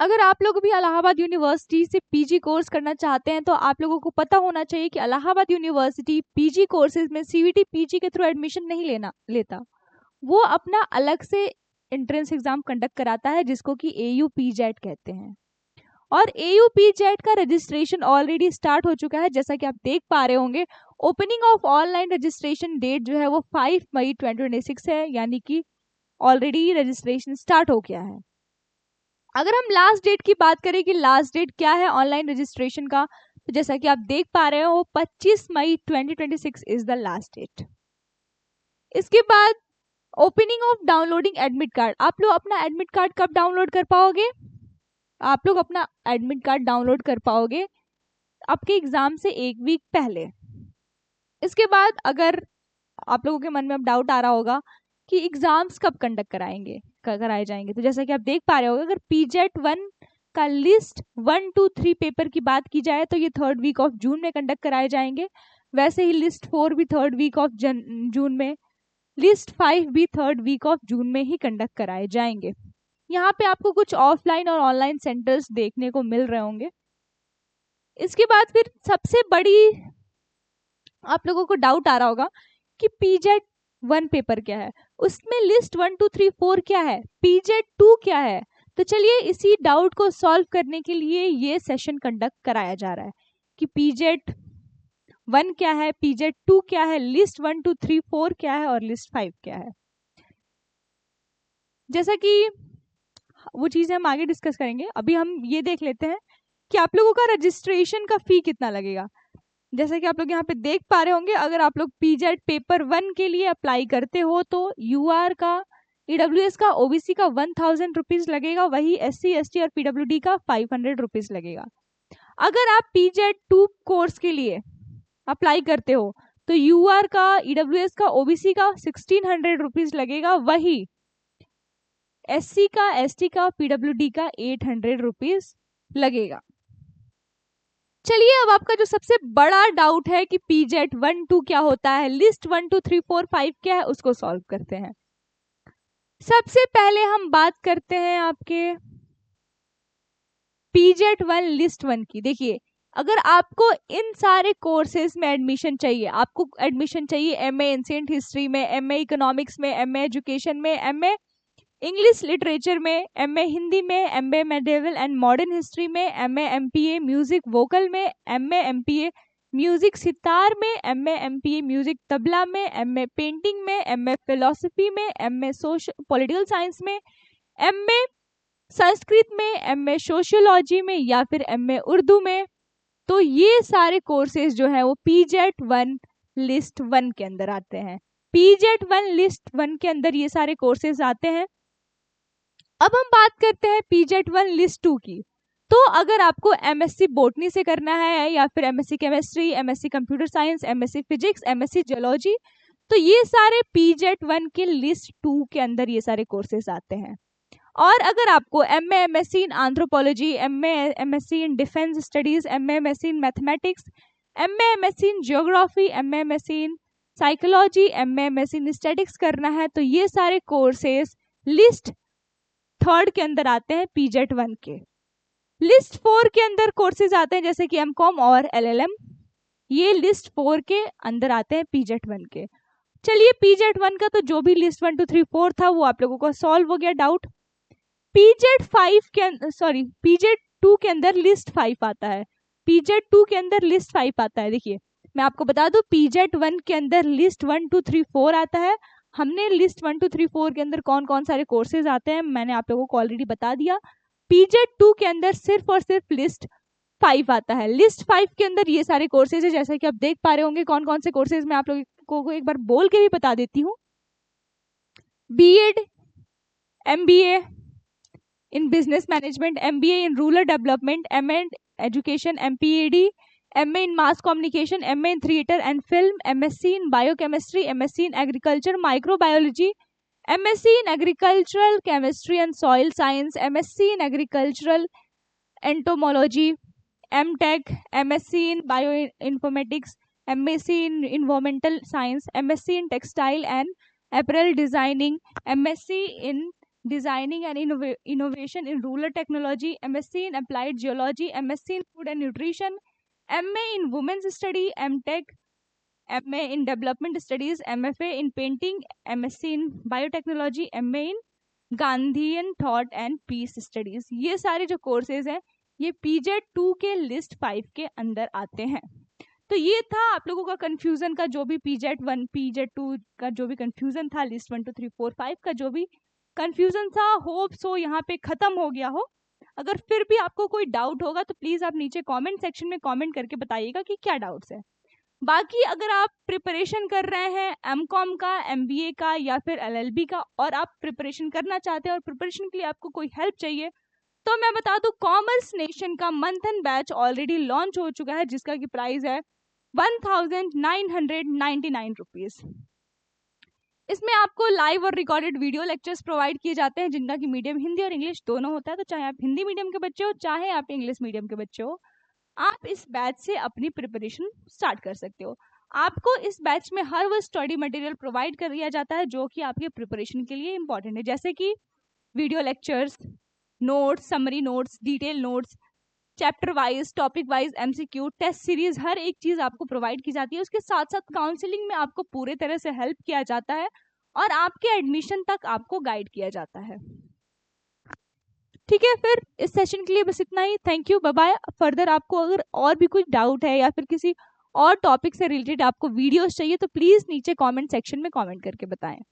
अगर आप लोग भी इलाहाबाद यूनिवर्सिटी से पीजी कोर्स करना चाहते हैं तो आप लोगों को पता होना चाहिए कि इलाहाबाद यूनिवर्सिटी पीजी कोर्सेज में सीवीटी पीजी के थ्रू एडमिशन नहीं लेता। वो अपना अलग से एंट्रेंस एग्जाम कंडक्ट कराता है जिसको कि एयू पीजेट कहते हैं। और एयू पीजेट का रजिस्ट्रेशन ऑलरेडी स्टार्ट हो चुका है, जैसा कि आप देख पा रहे होंगे। Opening of online registration date जो है वो 5 मई 2026 है, यानी कि ऑलरेडी रजिस्ट्रेशन स्टार्ट हो गया है। अगर हम लास्ट डेट की बात करें कि लास्ट डेट क्या है ऑनलाइन रजिस्ट्रेशन का, तो जैसा कि आप देख पा रहे हो 25 मई 2026 इज द लास्ट डेट। इसके बाद opening of downloading admit card. आप लोग अपना एडमिट कार्ड कब डाउनलोड कर पाओगे? आप लोग अपना एडमिट कार्ड डाउनलोड कर पाओगे आपके एग्जाम से एक वीक पहले। इसके बाद अगर आप लोगों के मन में अब डाउट आ रहा होगा कि एग्जाम्स कब कंडक्ट कराए जाएंगे, तो जैसा कि आप देख पा रहे होगे, अगर पीजेट 1 का लिस्ट 1 to 3 पेपर की बात की जाए तो ये 3rd वीक ऑफ जून में कंडक्ट कराए जाएंगे। वैसे ही लिस्ट 4 भी 3rd वीक ऑफ जून में, लिस्ट 5 भी 3rd वीक ऑफ जून में ही कंडक्ट कराए जाएंगे। यहाँ पे आपको कुछ ऑफलाइन और ऑनलाइन सेंटर्स देखने को मिल रहे होंगे। इसके बाद फिर सबसे बड़ी आप लोगों को डाउट आ रहा होगा कि पीजेट 1 पेपर क्या है, उसमें लिस्ट 1 2 3 4 क्या है, पीजेट 2 क्या है। तो चलिए इसी डाउट को सॉल्व करने के लिए ये सेशन कंडक्ट कराया जा रहा है कि पीजेट 1 क्या है, पीजेट 2 क्या है, लिस्ट 1 2 3 4 क्या है और लिस्ट 5 क्या है। जैसा कि वो चीजें हम आगे डिस्कस करेंगे, अभी हम ये देख लेते हैं कि आप लोगों का रजिस्ट्रेशन का फी कितना लगेगा। जैसा कि आप लोग यहाँ पे देख पा रहे होंगे, अगर आप लोग पीजेट पेपर 1 के लिए अप्लाई करते हो तो यूआर का, ईडब्ल्यूएस का, ओबीसी का 1000 रुपीज लगेगा, वही एससी एसटी और पीडब्ल्यूडी का 500 रुपीज लगेगा। अगर आप पीजेट 2 कोर्स के लिए अप्लाई करते हो तो यूआर का, ईडब्ल्यूएस का, ओबीसी का 1600 रुपीज लगेगा, वही एससी का, एसटी का, पीडब्ल्यूडी का 800 रुपीज लगेगा। चलिए अब आपका जो सबसे बड़ा डाउट है कि पीजेट 1 2 क्या होता है, लिस्ट 1 2 3 4 5 क्या है, उसको सॉल्व करते हैं। सबसे पहले हम बात करते हैं आपके पीजेट 1 लिस्ट 1 की। देखिए, अगर आपको इन सारे कोर्सेज में एडमिशन चाहिए, आपको एडमिशन चाहिए एमए एंशिएंट हिस्ट्री में, एमए इकोनॉमिक्स में, एमए एजुकेशन में, एमए इंग्लिश लिटरेचर में, एमए हिंदी में, MA medieval and modern history में, एमए एमपीए म्यूजिक वोकल में, एमए एमपीए म्यूजिक सितार में, एमए एमपीए म्यूजिक तबला में, एमए पेंटिंग में, एमए फिलोसफी में, एमए सोशल पॉलिटिकल साइंस में, एमए संस्कृत में, एमए सोशियोलॉजी में या फिर एमए उर्दू में। तो ये सारे कोर्सेज जो है वो पीजेट 1 लिस्ट 1 के अंदर आते हैं। पीजेट 1 लिस्ट 1 के अंदर ये सारे कोर्सेज आते हैं। अब हम बात करते हैं पीजेट 1 लिस्ट 2 की। तो अगर आपको एमएससी बॉटनी से करना है या फिर MSc chemistry, MSc computer science, MSc physics, MSc geology, तो ये सारे पीजेट 1 के लिस्ट 2 के अंदर ये सारे कोर्सेज आते हैं। और अगर आपको MA MSc in anthropology, MA MSc in defence studies, MA MSc in mathematics, MA MSc in geography, MA MSc in psychology, MA MSc in statics करना है, तो ये सारे कोर्सेज लिस्ट 3rd के अंदर आते हैं पीजेट 1 के। लिस्ट 4 के अंदर कोर्सेज आते हैं जैसे कि एमकॉम और एलएलएम, ये लिस्ट 4 के अंदर आते हैं पीजेट 1 के। चलिए पीजेट 1 का तो जो भी लिस्ट 1 2 3 4 था वो आप लोगों का सॉल्व हो गया डाउट। पीजेट 2 के अंदर लिस्ट 5 आता है। पीजेट 2 के अंदर लिस्ट 5 आता है। देखिए मैं आपको बता दूं, पीजेट 1 के अंदर लिस्ट 1 2 3 4 आता है। हमने लिस्ट 1 2 3 4 के अंदर कौन कौन सारे कोर्सेज आते हैं मैंने आप लोगों को ऑलरेडी बता दिया। पीजेट 2 के अंदर सिर्फ और सिर्फ लिस्ट 5 आता है। लिस्ट 5 के अंदर ये सारे कोर्सेज है, जैसा कि आप देख पा रहे होंगे कौन कौन से कोर्सेज मैं आप लोगों को एक बार बोल के भी बता देती हूँ। BEd, MBA in business management, MBA in rural development, MA in education, MPEd, MA in mass communication, MA in theatre and film, MSc in biochemistry, MSc in agriculture microbiology, MSc in agricultural chemistry and soil science, MSc in agricultural entomology, MTech, MSc in bioinformatics, MSc in environmental science, MSc in textile and apparel designing, MSc in designing and innovation in rural technology, MSc in applied geology, MSc in food and nutrition, MA in women's study, MTech, MA in development studies, MFA in painting, MSc in biotechnology, MA in Gandhian thought and peace studies. ये सारे जो courses हैं ये PJET 2 के list 5 के अंदर आते हैं। तो ये था आप लोगों का कंफ्यूजन का, जो भी PJET 1 PJET 2 का जो भी कंफ्यूजन था, लिस्ट 1 2 3 4 5 का जो भी कंफ्यूजन था, होप सो यहाँ पे खत्म हो गया हो। अगर फिर भी आपको कोई डाउट होगा तो प्लीज आप नीचे कमेंट सेक्शन में कमेंट करके बताइएगा कि क्या डाउट्स है। बाकी अगर आप प्रिपरेशन कर रहे हैं MCOM का, MBA का या फिर LLB का, और आप प्रिपरेशन करना चाहते हैं और प्रिपरेशन के लिए आपको कोई हेल्प चाहिए, तो मैं बता दूं कॉमर्स नेशन का मंथन बैच ऑलरेडी लॉन्च हो चुका है, जिसका की प्राइस है 1999 रुपीज। इसमें आपको लाइव और रिकॉर्डेड वीडियो लेक्चर्स प्रोवाइड किए जाते हैं, जिनका कि मीडियम हिंदी और इंग्लिश दोनों होता है। तो चाहे आप हिंदी मीडियम के बच्चे हो, चाहे आप इंग्लिश मीडियम के बच्चे हो, आप इस बैच से अपनी प्रिपरेशन स्टार्ट कर सकते हो। आपको इस बैच में हर वो स्टडी मटेरियल प्रोवाइड कर दिया जाता है जो कि आपके प्रिपरेशन के लिए इंपॉर्टेंट है, जैसे कि video lectures, notes, summary notes, detail notes, chapter wise, topic wise MCQ, test series, हर एक चीज आपको प्रोवाइड की जाती है। उसके साथ साथ काउंसलिंग में आपको पूरे तरह से हेल्प किया जाता है और आपके एडमिशन तक आपको गाइड किया जाता है। ठीक है, फिर इस सेशन के लिए बस इतना ही। Thank you, bye bye. Further आपको अगर और भी कुछ डाउट है या फिर किसी और टॉपिक से रिलेटेड आपको वीडियोस चाहिए तो प्लीज नीचे कमेंट सेक्शन में कमेंट करके बताएं।